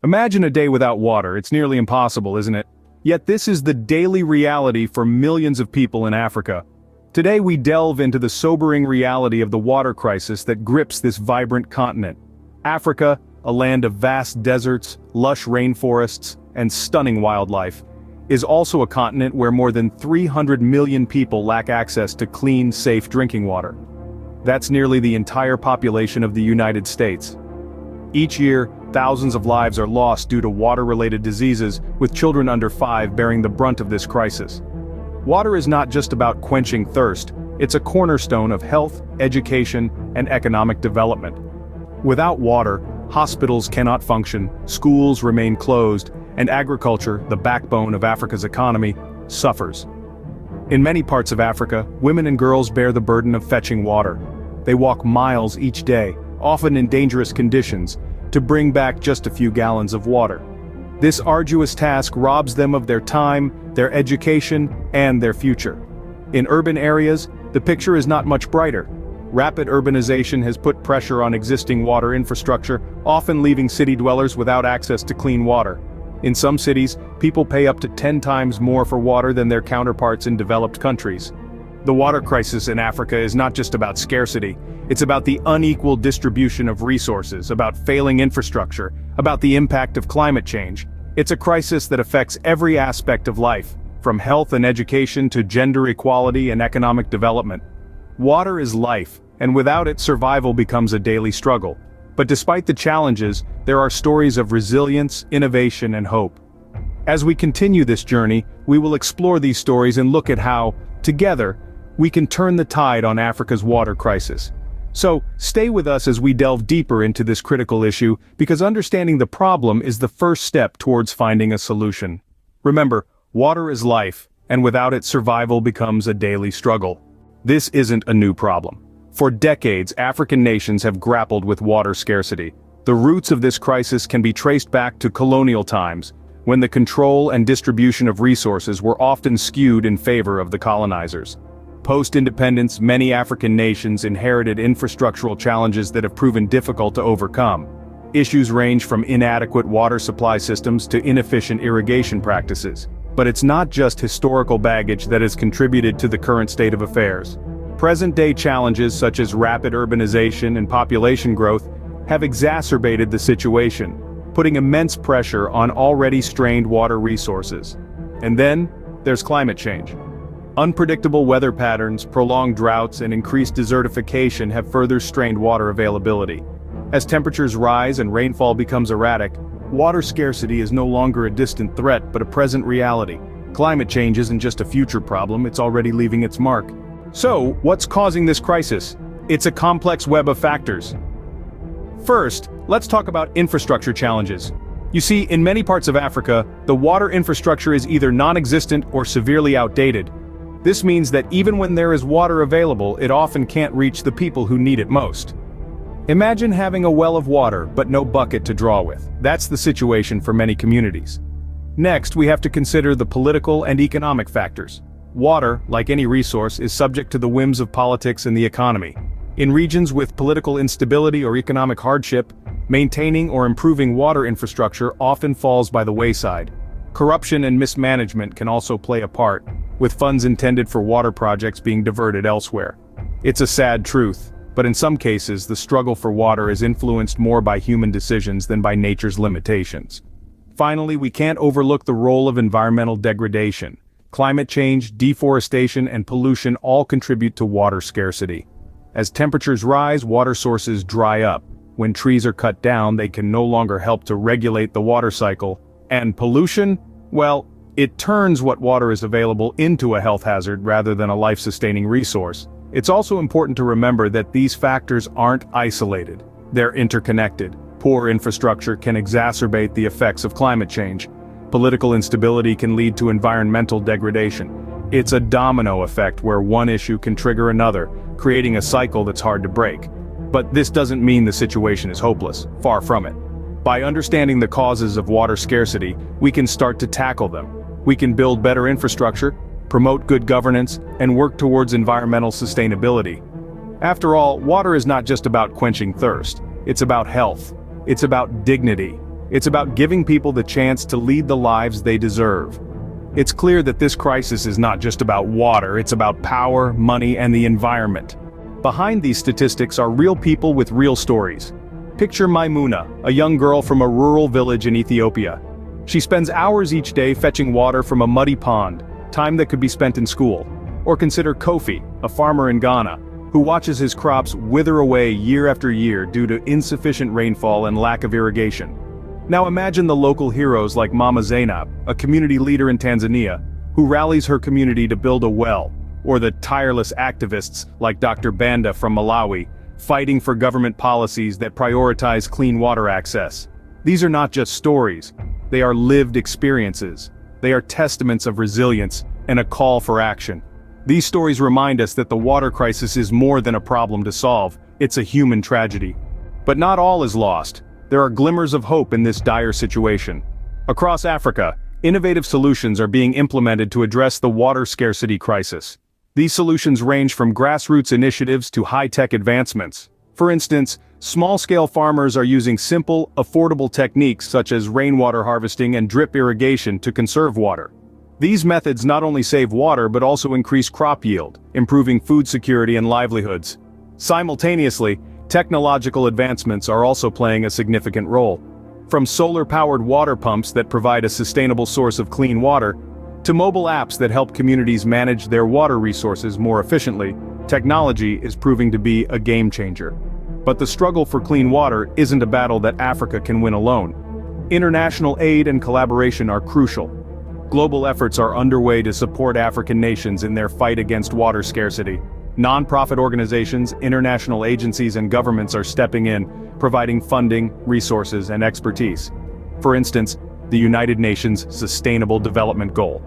Imagine a day without water. It's nearly impossible, isn't it? Yet this is the daily reality for millions of people in Africa. Today we delve into the sobering reality of the water crisis that grips this vibrant continent. Africa, a land of vast deserts, lush rainforests, and stunning wildlife, is also a continent where more than 300 million people lack access to clean, safe drinking water. That's nearly the entire population of the United States. Each year, thousands of lives are lost due to water-related diseases, with children under 5 bearing the brunt of this crisis. Water is not just about quenching thirst, it's a cornerstone of health, education, and economic development. Without water, hospitals cannot function, schools remain closed, and agriculture, the backbone of Africa's economy, suffers. In many parts of Africa, women and girls bear the burden of fetching water. They walk miles each day, often in dangerous conditions, to bring back just a few gallons of water. This arduous task robs them of their time, their education, and their future. In urban areas, the picture is not much brighter. Rapid urbanization has put pressure on existing water infrastructure, often leaving city dwellers without access to clean water. In some cities, people pay up to 10 times more for water than their counterparts in developed countries. The water crisis in Africa is not just about scarcity, it's about the unequal distribution of resources, about failing infrastructure, about the impact of climate change. It's a crisis that affects every aspect of life, from health and education to gender equality and economic development. Water is life, and without it, survival becomes a daily struggle. But despite the challenges, there are stories of resilience, innovation, and hope. As we continue this journey, we will explore these stories and look at how, together, we can turn the tide on Africa's water crisis. So, stay with us as we delve deeper into this critical issue, because understanding the problem is the first step towards finding a solution. Remember, water is life, and without it, survival becomes a daily struggle. This isn't a new problem. For decades, African nations have grappled with water scarcity. The roots of this crisis can be traced back to colonial times, when the control and distribution of resources were often skewed in favor of the colonizers. Post-independence, many African nations inherited infrastructural challenges that have proven difficult to overcome. Issues range from inadequate water supply systems to inefficient irrigation practices. But it's not just historical baggage that has contributed to the current state of affairs. Present-day challenges such as rapid urbanization and population growth have exacerbated the situation, putting immense pressure on already strained water resources. And then, there's climate change. Unpredictable weather patterns, prolonged droughts, and increased desertification have further strained water availability. As temperatures rise and rainfall becomes erratic, water scarcity is no longer a distant threat but a present reality. Climate change isn't just a future problem, it's already leaving its mark. So, what's causing this crisis? It's a complex web of factors. First, let's talk about infrastructure challenges. You see, in many parts of Africa, the water infrastructure is either non-existent or severely outdated. This means that even when there is water available, it often can't reach the people who need it most. Imagine having a well of water, but no bucket to draw with. That's the situation for many communities. Next, we have to consider the political and economic factors. Water, like any resource, is subject to the whims of politics and the economy. In regions with political instability or economic hardship, maintaining or improving water infrastructure often falls by the wayside. Corruption and mismanagement can also play a part, with funds intended for water projects being diverted elsewhere. It's a sad truth, but in some cases the struggle for water is influenced more by human decisions than by nature's limitations. Finally, we can't overlook the role of environmental degradation. Climate change, deforestation, and pollution all contribute to water scarcity. As temperatures rise, water sources dry up. When trees are cut down, they can no longer help to regulate the water cycle. And pollution? Well, it turns what water is available into a health hazard rather than a life-sustaining resource. It's also important to remember that these factors aren't isolated. They're interconnected. Poor infrastructure can exacerbate the effects of climate change. Political instability can lead to environmental degradation. It's a domino effect where one issue can trigger another, creating a cycle that's hard to break. But this doesn't mean the situation is hopeless. Far from it. By understanding the causes of water scarcity, we can start to tackle them. We can build better infrastructure, promote good governance, and work towards environmental sustainability. After all, water is not just about quenching thirst. It's about health. It's about dignity. It's about giving people the chance to lead the lives they deserve. It's clear that this crisis is not just about water, it's about power, money, and the environment. Behind these statistics are real people with real stories. Picture Maimuna, a young girl from a rural village in Ethiopia. She spends hours each day fetching water from a muddy pond, time that could be spent in school. Or consider Kofi, a farmer in Ghana, who watches his crops wither away year after year due to insufficient rainfall and lack of irrigation. Now imagine the local heroes like Mama Zainab, a community leader in Tanzania, who rallies her community to build a well, or the tireless activists like Dr. Banda from Malawi, fighting for government policies that prioritize clean water access. These are not just stories, they are lived experiences. They are testaments of resilience and a call for action. These stories remind us that the water crisis is more than a problem to solve, it's a human tragedy. But not all is lost. There are glimmers of hope in this dire situation. Across Africa, innovative solutions are being implemented to address the water scarcity crisis. These solutions range from grassroots initiatives to high-tech advancements. For instance, small-scale farmers are using simple, affordable techniques such as rainwater harvesting and drip irrigation to conserve water. These methods not only save water but also increase crop yield, improving food security and livelihoods. Simultaneously, technological advancements are also playing a significant role. From solar-powered water pumps that provide a sustainable source of clean water, to mobile apps that help communities manage their water resources more efficiently, technology is proving to be a game changer. But the struggle for clean water isn't a battle that Africa can win alone. International aid and collaboration are crucial. Global efforts are underway to support African nations in their fight against water scarcity. Non-profit organizations, international agencies, and governments are stepping in, providing funding, resources, and expertise. For instance, the United Nations Sustainable Development Goal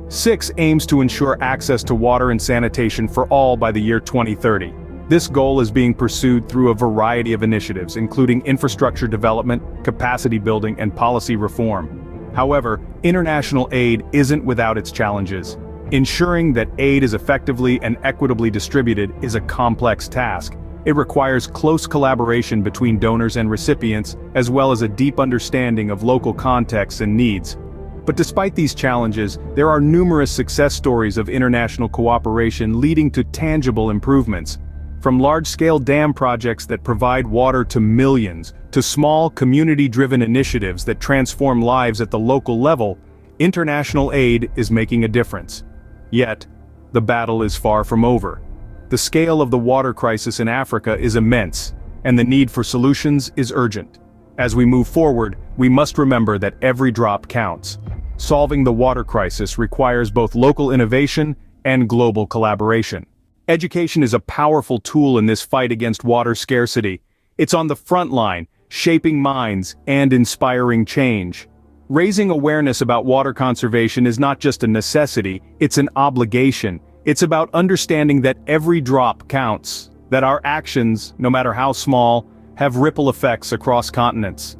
6 aims to ensure access to water and sanitation for all by the year 2030. This goal is being pursued through a variety of initiatives, including infrastructure development, capacity building, and policy reform. However, international aid isn't without its challenges. Ensuring that aid is effectively and equitably distributed is a complex task. It requires close collaboration between donors and recipients, as well as a deep understanding of local contexts and needs. But despite these challenges, there are numerous success stories of international cooperation leading to tangible improvements. From large-scale dam projects that provide water to millions, to small community-driven initiatives that transform lives at the local level, international aid is making a difference. Yet, the battle is far from over. The scale of the water crisis in Africa is immense, and the need for solutions is urgent. As we move forward, we must remember that every drop counts. Solving the water crisis requires both local innovation and global collaboration. Education is a powerful tool in this fight against water scarcity. It's on the front line, shaping minds and inspiring change. Raising awareness about water conservation is not just a necessity, it's an obligation. It's about understanding that every drop counts, that our actions, no matter how small, have ripple effects across continents.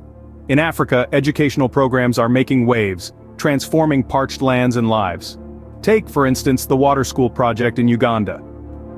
In Africa, educational programs are making waves, transforming parched lands and lives. Take, for instance, the Water School project in Uganda.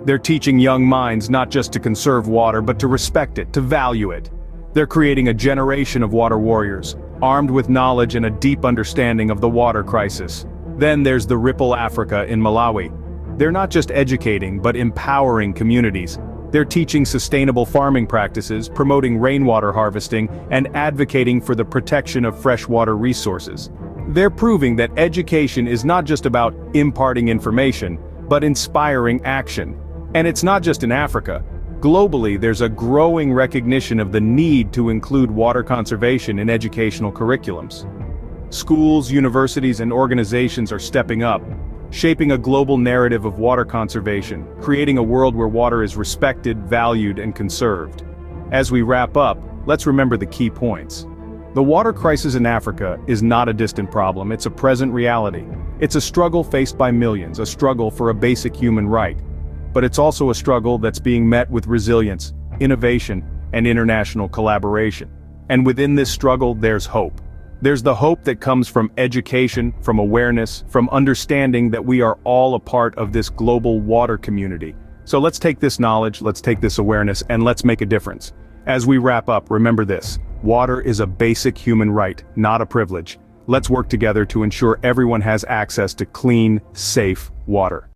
They're teaching young minds not just to conserve water but to respect it, to value it. They're creating a generation of water warriors, armed with knowledge and a deep understanding of the water crisis. Then there's the Ripple Africa in Malawi. They're not just educating but empowering communities. They're teaching sustainable farming practices, promoting rainwater harvesting, and advocating for the protection of freshwater resources. They're proving that education is not just about imparting information, but inspiring action. And it's not just in Africa. Globally, there's a growing recognition of the need to include water conservation in educational curriculums. Schools, universities, and organizations are stepping up, shaping a global narrative of water conservation, creating a world where water is respected, valued, and conserved. As we wrap up, let's remember the key points. The water crisis in Africa is not a distant problem, it's a present reality. It's a struggle faced by millions, a struggle for a basic human right. But it's also a struggle that's being met with resilience, innovation, and international collaboration. And within this struggle, there's hope. There's the hope that comes from education, from awareness, from understanding that we are all a part of this global water community. So let's take this knowledge, let's take this awareness, and let's make a difference. As we wrap up, remember this: Water is a basic human right, not a privilege. Let's work together to ensure everyone has access to clean, safe water.